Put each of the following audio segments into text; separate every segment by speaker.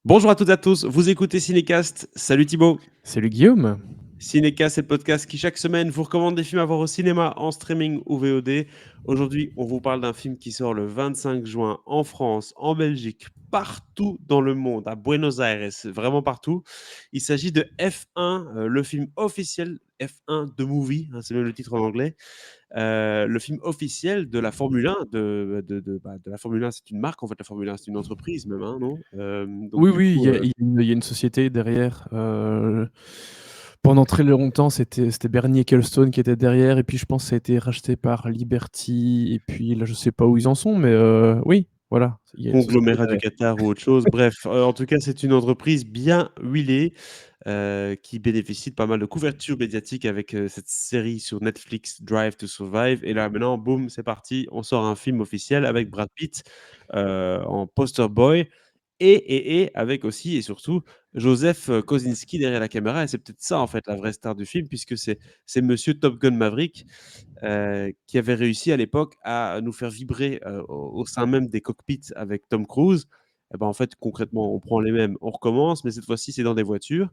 Speaker 1: Bonjour à toutes et à tous, vous écoutez Cinécast. Salut Thibaut.
Speaker 2: Salut Guillaume.
Speaker 1: Cinécast, c'est le podcast qui chaque semaine vous recommande des films à voir au cinéma, en streaming ou VOD. Aujourd'hui, on vous parle d'un film qui sort le 25 juin en France, en Belgique, partout dans le monde, à Buenos Aires, vraiment partout. Il s'agit de F1, le film officiel, F1 The Movie, hein, c'est même le titre en anglais. Le film officiel de la Formule 1, de la Formule 1, c'est une marque en fait, la Formule 1, c'est une entreprise même, hein, non? Donc
Speaker 2: Oui,
Speaker 1: du
Speaker 2: oui,
Speaker 1: coup,
Speaker 2: il y a une société derrière. Pendant très longtemps, c'était Bernie Ecclestone qui était derrière, et puis je pense que ça a été racheté par Liberty, et puis là, je sais pas où ils en sont, mais oui, voilà, il y a une société
Speaker 1: conglomérat du
Speaker 2: derrière.
Speaker 1: Qatar ou autre chose. Bref, en tout cas, c'est une entreprise bien huilée, qui bénéficie de pas mal de couverture médiatique avec, cette série sur Netflix, Drive to Survive. Et là, maintenant, boum, c'est parti, on sort un film officiel avec Brad Pitt, en poster boy et avec aussi et surtout Joseph, Kosinski derrière la caméra. Et c'est peut-être ça, en fait, la vraie star du film, puisque c'est monsieur Top Gun Maverick, qui avait réussi à l'époque à nous faire vibrer, au sein même des cockpits avec Tom Cruise. Et ben, en fait, concrètement, on prend les mêmes, on recommence, mais cette fois-ci, c'est dans des voitures.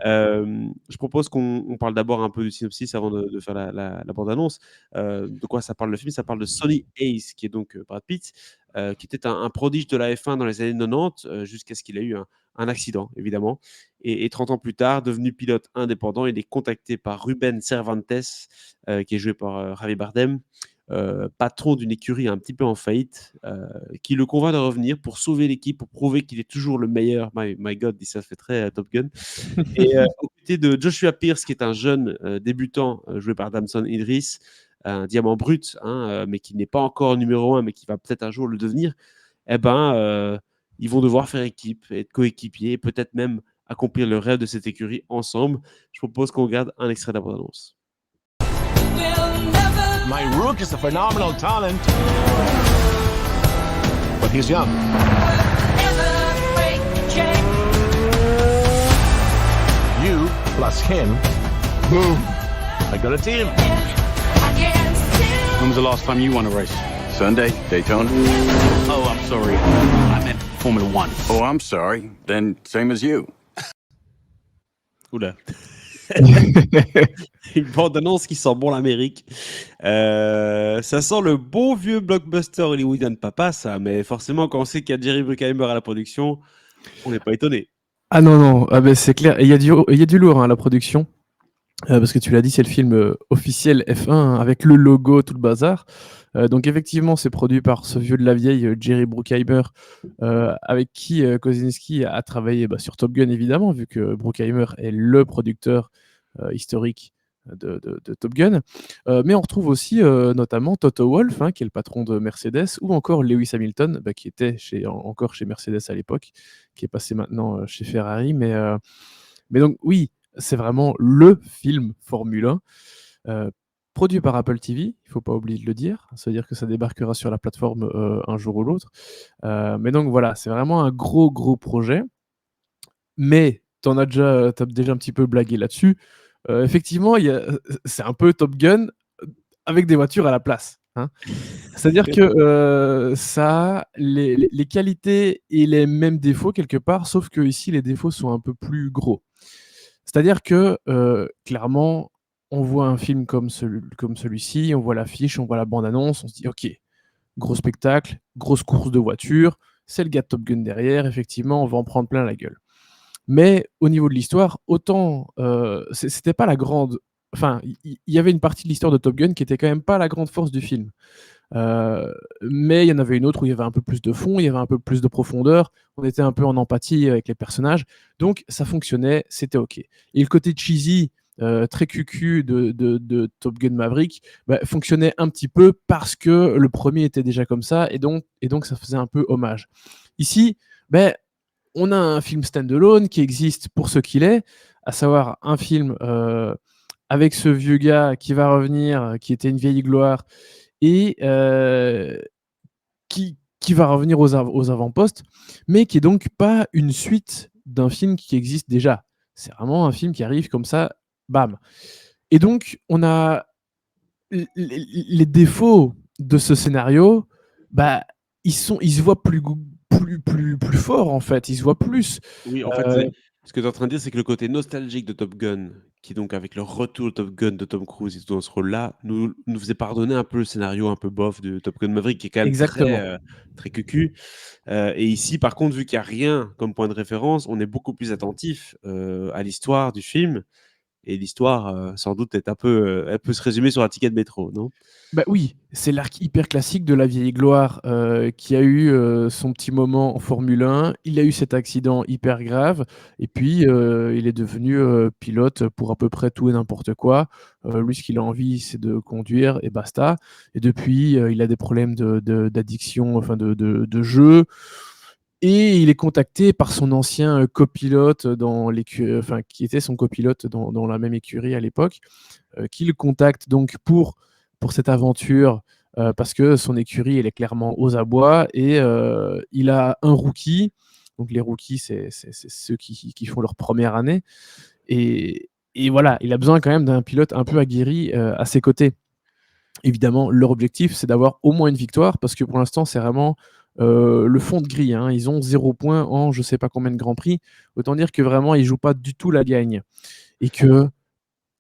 Speaker 1: Je propose qu'on parle d'abord un peu du synopsis avant de faire la bande annonce. De quoi ça parle le film? Ça parle de Sonny Hayes, qui est donc, Brad Pitt, qui était un prodige de la F1 dans les années 90, jusqu'à ce qu'il ait eu un accident évidemment. Et 30 ans plus tard, devenu pilote indépendant, il est contacté par Ruben Cervantes, qui est joué par, Javier Bardem, patron d'une écurie un petit peu en faillite, qui le convainc de revenir pour sauver l'équipe, pour prouver qu'il est toujours le meilleur. My God, dit ça fait très, Top Gun. Et aux côtés de Joshua Pierce, qui est un jeune, débutant, joué par Damson Idris, un diamant brut, hein, mais qui n'est pas encore numéro 1, mais qui va peut-être un jour le devenir. Et ben, ils vont devoir faire équipe, être coéquipiers et peut-être même accomplir le rêve de cette écurie ensemble. Je propose qu'on regarde un extrait de la bande annonce.
Speaker 3: My Rook is a phenomenal talent, but he's young. You plus him, boom. I got a team.
Speaker 4: When was the last time you won a race?
Speaker 5: Sunday, Daytona.
Speaker 4: Oh, I'm sorry. I meant Formula One.
Speaker 5: Oh, I'm sorry. Then same as you.
Speaker 1: Oula. Une bande-annonce qui sent bon l'Amérique. Ça sent le bon vieux blockbuster hollywoodien de papa, ça. Mais forcément, quand on sait qu'il y a Jerry Bruckheimer à la production, on n'est pas étonné.
Speaker 2: Ah non, non, ah ben c'est clair. Et il y a du lourd hein, à la production. Parce que tu l'as dit, c'est le film officiel F1 hein, avec le logo, tout le bazar. Donc effectivement, c'est produit par ce vieux de la vieille, Jerry Bruckheimer, avec qui Kosinski a travaillé sur Top Gun évidemment, vu que Bruckheimer est le producteur historique de Top Gun. Mais on retrouve aussi notamment Toto Wolff, hein, qui est le patron de Mercedes, ou encore Lewis Hamilton, qui était encore chez Mercedes à l'époque, qui est passé maintenant chez Ferrari. Mais donc oui, c'est vraiment le film Formule 1, produit par Apple TV, il ne faut pas oublier de le dire. Ça veut dire que ça débarquera sur la plateforme un jour ou l'autre. Mais donc voilà, c'est vraiment un gros, gros projet. Mais tu as déjà un petit peu blagué là-dessus. Effectivement, c'est un peu Top Gun avec des voitures à la place. Hein. C'est-à-dire que ça a les qualités et les mêmes défauts quelque part, sauf que ici les défauts sont un peu plus gros. C'est-à-dire que, clairement, on voit un film comme celui-ci, on voit l'affiche, on voit la bande-annonce, on se dit: «OK, gros spectacle, grosse course de voiture, c'est le gars de Top Gun derrière, effectivement, on va en prendre plein la gueule». Mais au niveau de l'histoire, autant, c'était pas la grande enfin, il y avait une partie de l'histoire de Top Gun qui était quand même pas la grande force du film. Mais il y en avait une autre où il y avait un peu plus de fond, il y avait un peu plus de profondeur, on était un peu en empathie avec les personnages, donc ça fonctionnait, c'était OK. Et le côté cheesy, très cucu de Top Gun Maverick, fonctionnait un petit peu parce que le premier était déjà comme ça et donc ça faisait un peu hommage. Ici, on a un film standalone qui existe pour ce qu'il est, à savoir un film, avec ce vieux gars qui va revenir, qui était une vieille gloire et qui va revenir aux avant-postes, mais qui est donc pas une suite d'un film qui existe déjà. C'est vraiment un film qui arrive comme ça, bam. Et donc, on a les défauts de ce scénario, ils se voient plus fort, en fait. Il se voit plus.
Speaker 1: Oui, en fait,
Speaker 2: Heu,
Speaker 1: ce que tu es en train de dire, c'est que le côté nostalgique de Top Gun, qui donc avec le retour de Top Gun de Tom Cruise et tout dans ce rôle-là, nous faisait pardonner un peu le scénario un peu bof de Top Gun Maverick, qui est quand même
Speaker 2: exactement.
Speaker 1: très cucu. Et ici, par contre, vu qu'il y a rien comme point de référence, on est beaucoup plus attentif, à l'histoire du film et l'histoire, sans doute est un peu, elle peut se résumer sur un ticket de métro, non?
Speaker 2: Bah oui, c'est l'arc hyper classique de la vieille gloire, qui a eu, son petit moment en Formule 1. Il a eu cet accident hyper grave et puis, il est devenu, pilote pour à peu près tout et n'importe quoi. Lui, ce qu'il a envie, c'est de conduire et basta et depuis, il a des problèmes d'addiction, enfin de jeu et il est contacté par son ancien, copilote dans enfin qui était son copilote dans la même écurie à l'époque, qui le contacte donc pour cette aventure, parce que son écurie, elle est clairement aux abois et il a un rookie. Donc les rookies, c'est ceux qui font leur première année et voilà, il a besoin quand même d'un pilote un peu aguerri, à ses côtés. Évidemment, leur objectif, c'est d'avoir au moins une victoire parce que pour l'instant, c'est vraiment, le fond de grille, hein. Ils ont 0 point en je sais pas combien de grands prix. Autant dire que vraiment, ils jouent pas du tout la gagne et que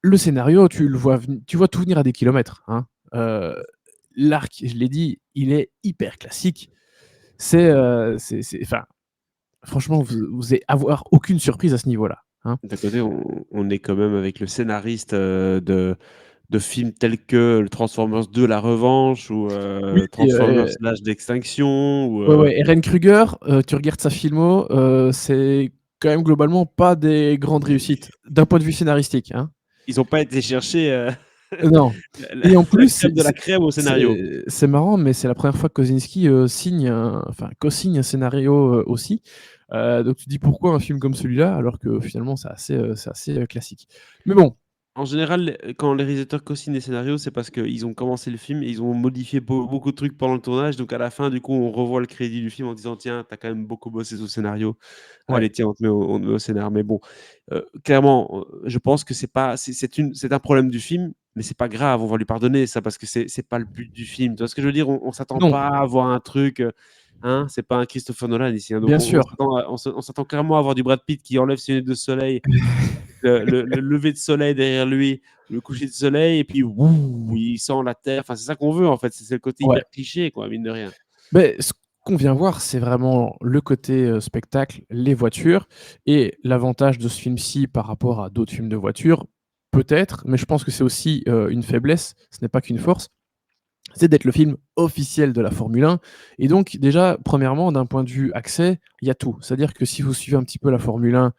Speaker 2: le scénario, tu vois tout venir à des kilomètres, hein. L'arc, je l'ai dit, il est hyper classique. C'est enfin, franchement, vous allez avoir aucune surprise à ce niveau-là, hein.
Speaker 1: D'un côté, on est quand même avec le scénariste, de films tels que le Transformers 2: La Revanche ou
Speaker 2: Oui et
Speaker 1: Transformers: L'Âge d'Extinction ou
Speaker 2: ouais, ouais, Ehren Kruger, tu regardes sa filmo, c'est quand même globalement pas des grandes réussites, d'un point de vue scénaristique, hein.
Speaker 1: ils ont pas été chercher,
Speaker 2: Non
Speaker 1: la
Speaker 2: et en
Speaker 1: la
Speaker 2: plus,
Speaker 1: crème de la crème au scénario.
Speaker 2: c'est marrant, mais c'est la première fois que Kosinski, co-signe un scénario, aussi. Donc tu te dis: «Pourquoi un film comme celui-là?» alors que finalement c'est assez, classique. Mais bon,
Speaker 1: En général, quand les réalisateurs co-signent des scénarios, c'est parce qu'ils ont commencé le film et ils ont modifié beaucoup de trucs pendant le tournage. Donc à la fin, du coup, on revoit le crédit du film en disant: «Tiens, tu as quand même beaucoup bossé sur le scénario.
Speaker 2: ouais.
Speaker 1: Allez, tiens, on te met au scénar». Mais bon, clairement, je pense que c'est un problème du film, mais c'est pas grave, on va lui pardonner ça parce que c'est pas le but du film. Tu vois ce que je veux dire? On s'attend
Speaker 2: Non,
Speaker 1: pas à voir un truc, hein, c'est pas un Christopher Nolan ici, hein, donc
Speaker 2: bien sûr.
Speaker 1: on s'attend clairement à avoir du Brad Pitt qui enlève ses lunettes de soleil, le lever de soleil derrière lui, le coucher de soleil et puis wouh, il sent la terre. Enfin, c'est ça qu'on veut en fait, c'est le côté
Speaker 2: Ouais.
Speaker 1: hyper cliché quoi, mine de rien.
Speaker 2: Beh, ce qu'on vient voir, c'est vraiment le côté, spectacle, les voitures et l'avantage de ce film-ci par rapport à d'autres films de voitures, peut-être, mais je pense que c'est aussi, une faiblesse, ce n'est pas qu'une force, c'est d'être le film officiel de la Formule 1 et donc déjà, premièrement, d'un point de vue accès, il y a tout. C'est-à-dire que si vous suivez un petit peu la Formule 1,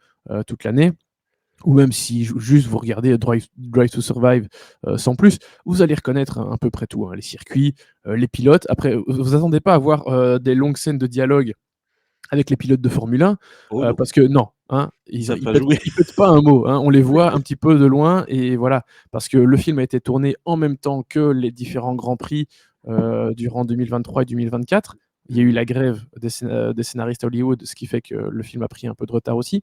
Speaker 2: toute l'année ou même si juste vous regardez Drive to Survive, sans plus, vous allez reconnaître à peu près tout, hein, les circuits, les pilotes. Après, vous attendez pas à voir, des longues scènes de dialogue avec les pilotes de Formule 1,
Speaker 1: Oh non,
Speaker 2: parce que non, hein,
Speaker 1: ils
Speaker 2: ils
Speaker 1: savent
Speaker 2: ils
Speaker 1: pas
Speaker 2: pètent
Speaker 1: jouer.
Speaker 2: ils pètent pas un mot, hein. On les voit un petit peu de loin et voilà. Parce que le film a été tourné en même temps que les différents grands prix, durant 2023 et 2024. Il y a eu la grève des scénaristes à Hollywood, ce qui fait que le film a pris un peu de retard aussi.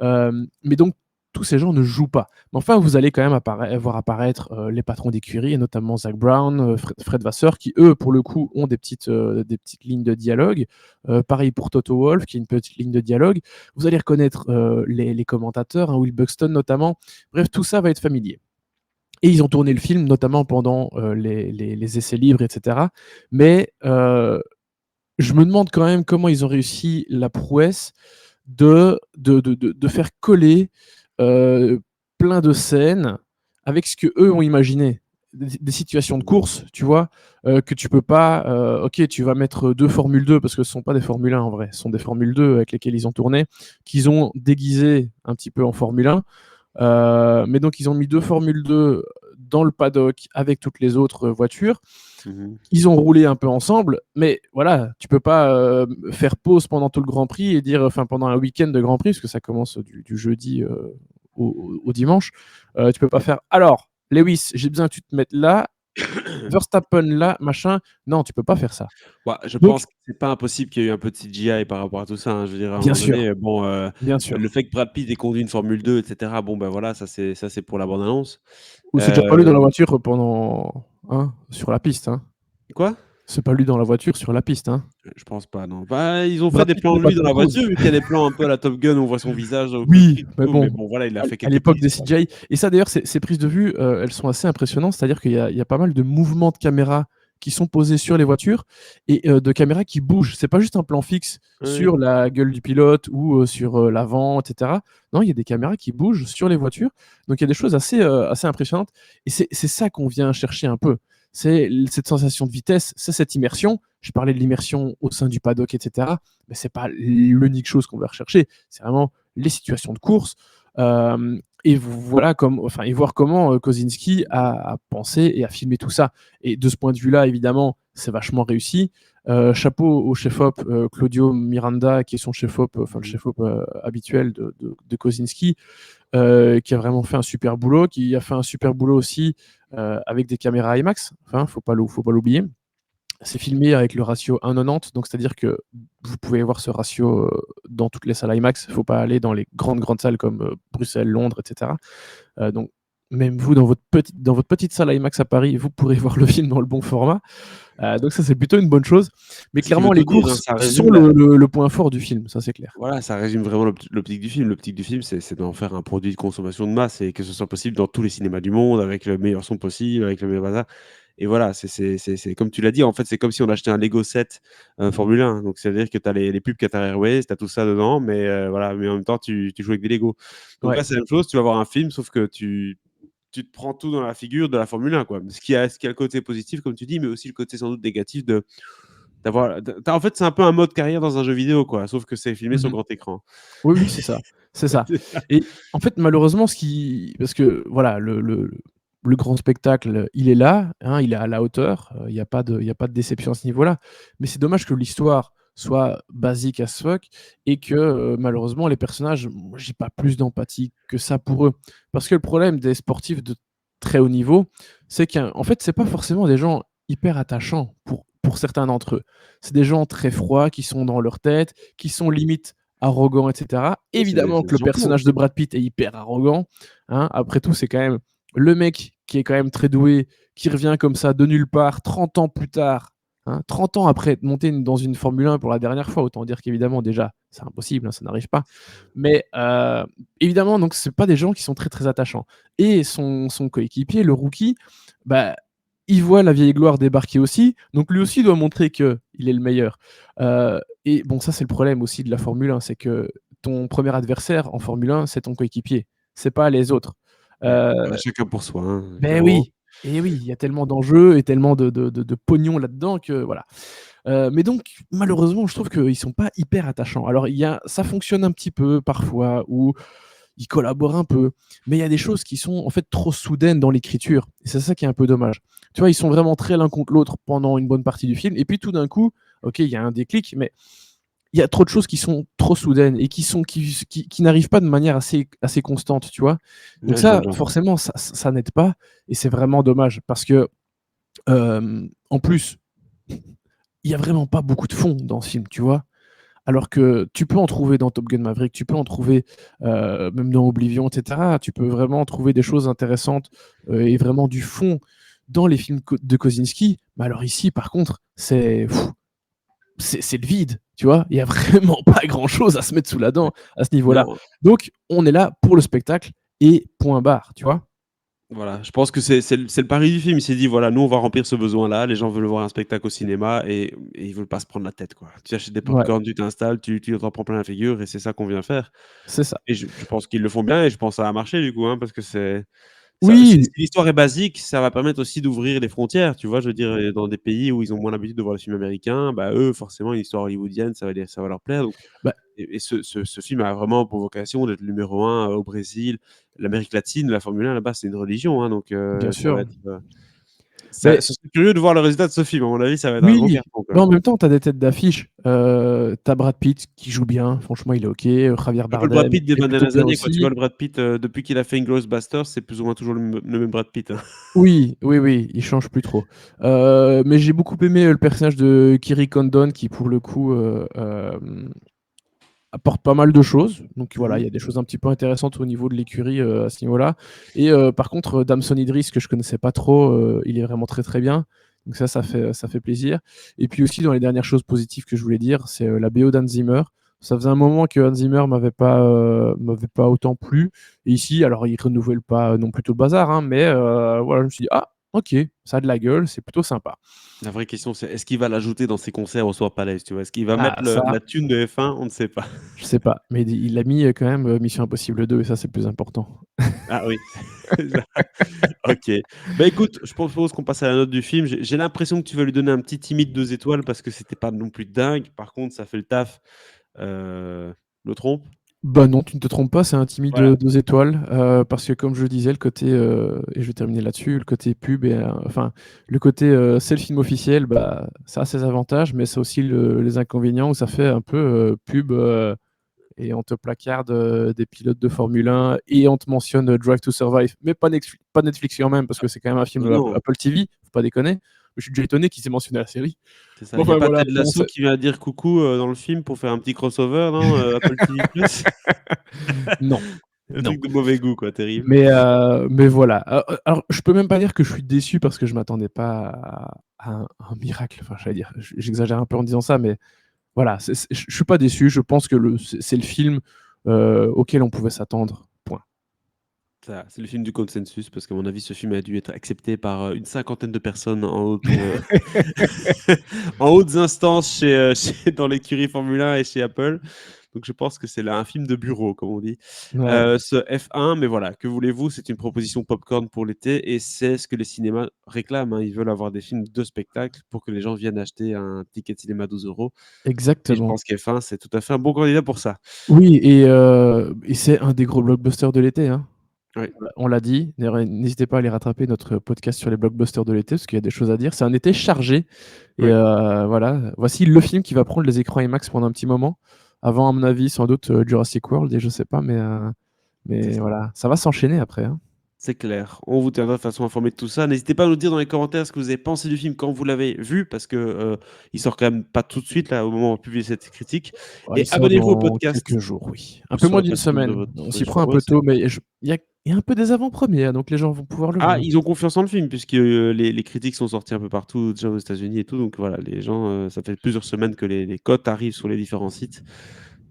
Speaker 2: Mais donc tous ces gens ne jouent pas. Mais enfin, vous allez quand même voir apparaître, les patrons d'écurie et notamment Zac Brown, Fred Vasseur qui eux, pour le coup, ont des petites lignes de dialogue. Pareil pour Toto Wolff qui a une petite ligne de dialogue. Vous allez reconnaître, les commentateurs, hein, Will Buxton notamment. Bref, tout ça va être familier et ils ont tourné le film notamment pendant, les essais libres et cetera. Mais, je me demande quand même comment ils ont réussi la prouesse de faire coller, heu, plein de scènes avec ce qu'eux ont imaginé. Des situations de course, tu vois? Que tu peux pas, OK, tu vas mettre, 2 Formule 2 parce que ce sont pas des Formule 1 en vrai, ce sont des Formule 2 avec lesquelles ils ont tourné, qu'ils ont déguisées un petit peu en Formule 1. Mais donc ils ont mis 2 Formule 2 dans le paddock avec toutes les autres, voitures.
Speaker 1: Mmh.
Speaker 2: Ils ont roulé un peu ensemble, mais voilà, tu peux pas, faire pause pendant tout le Grand Prix et dire enfin pendant un week-end de Grand Prix, parce que ça commence du jeudi, au dimanche. Tu peux pas faire: «Alors Lewis, j'ai besoin que tu te mettes là, Verstappen là, machin». Non, tu peux pas faire ça.
Speaker 1: Bah, je
Speaker 2: Donc
Speaker 1: pense que c'est pas impossible qu'il y ait eu un peu de CGI par rapport à tout ça, hein. Je veux dire, à un
Speaker 2: bien
Speaker 1: moment
Speaker 2: sûr,
Speaker 1: donné, bon,
Speaker 2: bien
Speaker 1: le
Speaker 2: sûr.
Speaker 1: fait que Brad Pitt ait conduit une Formule 2 et cetera, bon, ben, voilà, ça c'est pour la bande annonce.
Speaker 2: Ou c'est déjà pas lui dans la
Speaker 1: Hem
Speaker 2: voiture pendant hein, sur la piste, hein.
Speaker 1: quoi?
Speaker 2: C'est pas lui dans la voiture sur la piste, hein.
Speaker 1: Je pense pas, non. Bah, ils ont fait
Speaker 2: Brad
Speaker 1: des
Speaker 2: Pitt
Speaker 1: plans
Speaker 2: n'est
Speaker 1: de
Speaker 2: pas
Speaker 1: lui dans
Speaker 2: Tom
Speaker 1: la
Speaker 2: Cruise.
Speaker 1: voiture, vu qu'il y a des plans un peu à la Top Gun, où on voit son visage au cockpit
Speaker 2: Oui,
Speaker 1: et
Speaker 2: mais
Speaker 1: tout, mais
Speaker 2: bon,
Speaker 1: bon, voilà, il a fait
Speaker 2: à
Speaker 1: quelques
Speaker 2: l'époque des
Speaker 1: prises, quoi.
Speaker 2: CGI et ça d'ailleurs ces prises de vue, elles sont assez impressionnantes. C'est-à-dire qu'il y a pas mal de mouvements de caméra qui sont posés sur les voitures et de caméras qui bougent. C'est pas juste un plan fixe
Speaker 1: Oui,
Speaker 2: sur la gueule du pilote ou sur, l'avant et cetera. Non, il y a des caméras qui bougent sur les voitures. Donc il y a des choses assez impressionnantes et c'est ça qu'on vient chercher un peu. C'est cette sensation de vitesse, c'est cette immersion. Je parlais de l'immersion au sein du paddock et cetera, mais c'est pas l'unique chose qu'on va rechercher. C'est vraiment les situations de course, et voilà et voir comment Kosinski a pensé et a filmé tout ça. Et de ce point de vue-là, évidemment, c'est vachement réussi. Chapeau au chef-op Claudio Miranda, qui est son chef-op, enfin le chef-op habituel de Kosinski, qui a vraiment fait un super boulot, qui a fait un super boulot aussi avec des caméras IMAX, enfin, faut pas l'oublier. C'est filmé avec le ratio 1,90, donc c'est-à-dire que vous pouvez voir ce ratio dans toutes les salles IMAX. Il ne faut pas aller dans les grandes salles comme Bruxelles, Londres, etc. Donc même vous, dans votre petite salle IMAX à Paris, vous pourrez voir le film dans le bon format. Donc ça, c'est plutôt une bonne chose. Mais
Speaker 1: ce qui veut
Speaker 2: clairement, les
Speaker 1: tout dire, hein,
Speaker 2: courses
Speaker 1: ça
Speaker 2: sont
Speaker 1: résume la
Speaker 2: le point fort du film, ça c'est clair.
Speaker 1: voilà, ça résume vraiment l'optique du film. L'optique du film, c'est d'en faire un produit de consommation de masse et que ce soit possible dans tous les cinémas du monde, avec le meilleur son possible, avec le meilleur bazar et voilà, c'est comme tu l'as dit, en fait, c'est comme si on achetait un Lego set, Formule 1. Donc c'est-à-dire que tu as les pubs Qatar Airways, tu as tout ça dedans, mais voilà, mais en même temps, tu joues avec des Lego. Donc
Speaker 2: Ouais.
Speaker 1: là, c'est la même chose, tu vas voir un film, sauf que tu te prends tout dans la figure de la Formule 1, quoi. Ce qui a le côté positif, comme tu dis, mais aussi le côté sans doute négatif en fait, c'est un peu un mode carrière dans un jeu vidéo, quoi, sauf que c'est filmé sur
Speaker 2: Mmh.
Speaker 1: grand écran.
Speaker 2: Oui, oui, c'est ça, c'est ça. Et en fait, malheureusement, parce que voilà, le grand spectacle, il est là, hein, il est à la hauteur, il y a pas de déception à ce niveau-là. Mais c'est dommage que l'histoire soit basique as fuck et que, malheureusement, les personnages, moi, j'ai pas plus d'empathie que ça pour eux. Parce que le problème des sportifs de très haut niveau, c'est qu'en fait, c'est pas forcément des gens hyper attachants pour certains d'entre eux. C'est des gens très froids qui sont dans leur tête, qui sont limite arrogant, et cetera.
Speaker 1: Oui,
Speaker 2: Évidemment
Speaker 1: c'est
Speaker 2: que
Speaker 1: des
Speaker 2: le
Speaker 1: champions.
Speaker 2: personnage de Brad Pitt est hyper arrogant, hein. Après tout, c'est quand même le mec qui est quand même très doué, qui revient comme ça de nulle part 30 ans plus tard, hein, 30 ans après être monté dans une Formule 1 pour la dernière fois. Autant dire qu'évidemment, déjà, c'est impossible, hein, ça n'arrive pas. Mais évidemment, donc, c'est pas des gens qui sont très, très attachants. Et son coéquipier, le rookie, bah, il voit la vieille gloire débarquer aussi, donc lui aussi doit montrer qu'il est le meilleur. Et bon, ça, c'est le problème aussi de la Formule 1, c'est que ton premier adversaire en Formule 1, c'est ton coéquipier, c'est pas les autres.
Speaker 1: Ouais,
Speaker 2: Heu,
Speaker 1: bah, chacun pour soi, hein,
Speaker 2: Beh
Speaker 1: clairement.
Speaker 2: oui, et oui, il y a tellement d'enjeux et tellement de pognon là-dedans que voilà. Mais donc malheureusement, je trouve qu'ils sont pas hyper attachants. Alors ça fonctionne un petit peu parfois où ils collaborent un peu, mais il y a des choses qui sont en fait trop soudaines dans l'écriture et c'est ça qui est un peu dommage. Tu vois, ils sont vraiment très l'un contre l'autre pendant une bonne partie du film et puis tout d'un coup, OK, il y a un déclic, mais il y a trop de choses qui sont trop soudaines et qui n'arrivent pas de manière assez constante, tu vois? Donc
Speaker 1: Ouais,
Speaker 2: ça,
Speaker 1: j'entends.
Speaker 2: forcément, ça n'aide pas et c'est vraiment dommage parce que, en plus, il y a vraiment pas beaucoup de fond dans ce film, tu vois? Alors que tu peux en trouver dans Top Gun Maverick, tu peux en trouver, même dans Oblivion et cetera. Tu peux vraiment trouver des choses intéressantes, et vraiment du fond dans les films de Kosinski. Mais alors ici, par contre, c'est le vide, tu vois? Il y a vraiment pas grand-chose à se mettre sous la
Speaker 1: Ouais.
Speaker 2: dent à ce niveau-là.
Speaker 1: Non,
Speaker 2: Donc on est là pour le spectacle et point barre, tu vois?
Speaker 1: voilà, je pense que c'est le pari du film. Il s'est dit: «Voilà, nous, on va remplir ce besoin-là. Les gens veulent voir un spectacle au cinéma et ils veulent pas se prendre la tête, quoi. Tu achètes des
Speaker 2: Ouais,
Speaker 1: pop-corn, tu t'installes, tu t'en prends plein la figure et c'est ça qu'on vient faire»
Speaker 2: c'est ça.
Speaker 1: et je pense qu'ils le font bien et je pense que ça a marché, du coup, hein, parce que si
Speaker 2: Oui,
Speaker 1: l'histoire est basique, ça va permettre aussi d'ouvrir les frontières, tu vois? Je veux dire, dans des pays où ils ont moins l'habitude de voir les films américains, bah, eux, forcément, une histoire hollywoodienne, ça va leur plaire donc
Speaker 2: bah,
Speaker 1: ce film a vraiment pour vocation d'être le numéro 1 au Brésil, l'Amérique latine, la Formule 1 là-bas, c'est une religion, hein, donc
Speaker 2: bien
Speaker 1: ça va
Speaker 2: sûr.
Speaker 1: être,
Speaker 2: Mais
Speaker 1: ce serait curieux de voir le résultat de ce film. À mon avis, ça va être un gros
Speaker 2: oui,
Speaker 1: carton,
Speaker 2: mais
Speaker 1: quoi.
Speaker 2: en même temps, tu as des têtes d'affiche. Tu as Brad Pitt qui joue bien, franchement, il est OK. Javier
Speaker 1: Un peu le Brad
Speaker 2: Bardem
Speaker 1: Pitt des
Speaker 2: est
Speaker 1: 20
Speaker 2: plutôt
Speaker 1: dernières
Speaker 2: bien
Speaker 1: années, quoi. Tu vois
Speaker 2: aussi.
Speaker 1: le Brad Pitt, depuis qu'il a fait Inglourious Basterds, c'est plus ou moins toujours le même Brad Pitt, hein.
Speaker 2: Oui, oui, oui, il change plus trop. Mais j'ai beaucoup aimé, le personnage de Kerry Condon qui, pour le coup, apporte pas mal de choses. Donc voilà, il
Speaker 1: Mmh.
Speaker 2: y a des choses un petit peu intéressantes au niveau de l'écurie, à ce niveau-là et par contre, Damson Idris que je connaissais pas trop, il est vraiment très, très bien. Donc ça fait plaisir. Et puis aussi, dans les dernières choses positives que je voulais dire, c'est la BO d'Hans Zimmer. Ça faisait un moment que Hans Zimmer m'avait pas autant plu. Et ici, alors il renouvelle pas non plus tout le bazar, hein, mais voilà, je me suis dit, ah, ok, ça a de la gueule, c'est plutôt sympa.
Speaker 1: La vraie question, c'est est-ce qu'il va l'ajouter dans ses concerts au Sword Palace, tu vois? Est-ce qu'il va
Speaker 2: Ah,
Speaker 1: mettre
Speaker 2: ça,
Speaker 1: la thune de F1? On ne sait pas.
Speaker 2: je sais pas. Mais il a mis quand même Mission Impossible 2, et ça, c'est le plus important.
Speaker 1: Ah oui, c'est ça. OK. Bah, écoute, je propose qu'on passe à la note du film. J'ai l'impression que tu vas lui donner un petit timide 2 étoiles parce que c'était pas non plus dingue. Par contre, ça fait le taf. Je me trompe?
Speaker 2: Bah non, tu ne te trompes pas, c'est un timide
Speaker 1: Voilà.
Speaker 2: 2 étoiles, parce que comme je le disais, le côté, et je vais terminer là-dessus, le côté pub et enfin, le côté, c'est le film officiel, bah, ça a ses avantages, mais ça a aussi les inconvénients où ça fait un peu, pub, et on te placarde, des pilotes de Formule 1 et on te mentionne, Drive to Survive, mais pas Netflix quand même, parce que c'est quand même un film
Speaker 1: Non,
Speaker 2: de
Speaker 1: non,
Speaker 2: Apple TV, faut pas déconner. Je suis déjà étonné qu'ils aient mentionné la série.
Speaker 1: c'est ça.
Speaker 2: Bon,
Speaker 1: Il y a
Speaker 2: enfin
Speaker 1: pas
Speaker 2: voilà,
Speaker 1: Ted
Speaker 2: bon,
Speaker 1: Lasso qui vient dire coucou, dans le film pour faire un petit crossover, non, Apple TV+?
Speaker 2: non,
Speaker 1: Un
Speaker 2: non.
Speaker 1: truc de mauvais goût, quoi, terrible.
Speaker 2: Mais voilà. Alors, je peux même pas dire que je suis déçu parce que je m'attendais pas à un miracle. Enfin, j'allais dire, j'exagère un peu en disant ça, mais voilà, je suis pas déçu. Je pense que c'est le film auquel on pouvait s'attendre. Point.
Speaker 1: Ça, c'est le film du consensus parce qu'à mon avis, ce film a dû être accepté par, une cinquantaine de personnes en haute, en hautes instances chez dans l'écurie Formule 1 et chez Apple. Donc je pense que c'est là un film de bureau, comme on dit.
Speaker 2: Ouais,
Speaker 1: Ce F1, mais voilà, que voulez-vous? C'est une proposition popcorn pour l'été et c'est ce que les cinémas réclament, hein. Ils veulent avoir des films de spectacle pour que les gens viennent acheter un ticket de cinéma à 12 € et je
Speaker 2: exactement.
Speaker 1: pense qu'F1, c'est tout à fait un bon candidat pour ça.
Speaker 2: Oui, et c'est un des gros blockbusters de l'été, hein.
Speaker 1: Oui,
Speaker 2: On l'a dit. D'ailleurs, n'hésitez pas à aller rattraper notre podcast sur les blockbusters de l'été parce qu'il y a des choses à dire. C'est un été chargé. Et
Speaker 1: oui.
Speaker 2: voilà, voici le film qui va prendre les écrans IMAX pendant un petit moment. Avant, à mon avis, sans doute Jurassic World, et je sais pas,
Speaker 1: C'est
Speaker 2: mais
Speaker 1: ça.
Speaker 2: voilà, ça va s'enchaîner après, hein.
Speaker 1: C'est clair. On vous tiendra de façon informée de tout ça. N'hésitez pas à nous dire dans les commentaires ce que vous avez pensé du film quand vous l'avez vu, parce que, il sort quand même pas tout de suite là, au moment où on publie cette critique
Speaker 2: Ouais, il
Speaker 1: et
Speaker 2: sort
Speaker 1: abonnez-vous au
Speaker 2: dans
Speaker 1: podcast
Speaker 2: quelques jours, oui. Un peu
Speaker 1: sur
Speaker 2: moins
Speaker 1: la
Speaker 2: d'une
Speaker 1: plateforme de
Speaker 2: semaine.
Speaker 1: votre
Speaker 2: On s'y prend
Speaker 1: choix.
Speaker 2: un
Speaker 1: Ouais,
Speaker 2: peu
Speaker 1: c'est
Speaker 2: tôt, mais il y a un peu des avant-premières, donc les gens vont pouvoir le
Speaker 1: ah,
Speaker 2: voir.
Speaker 1: ils ont confiance en le film puisque, les critiques sont sorties un peu partout, déjà aux États-Unis et tout, donc voilà, les gens, ça fait plusieurs semaines que les cotes arrivent sur les différents sites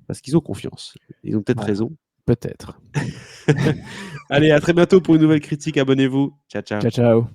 Speaker 1: parce qu'ils ont confiance. Ils ont peut-être
Speaker 2: Voilà,
Speaker 1: raison.
Speaker 2: peut-être.
Speaker 1: Allez, à très bientôt pour une nouvelle critique. Abonnez-vous. Ciao, ciao.
Speaker 2: Ciao, ciao.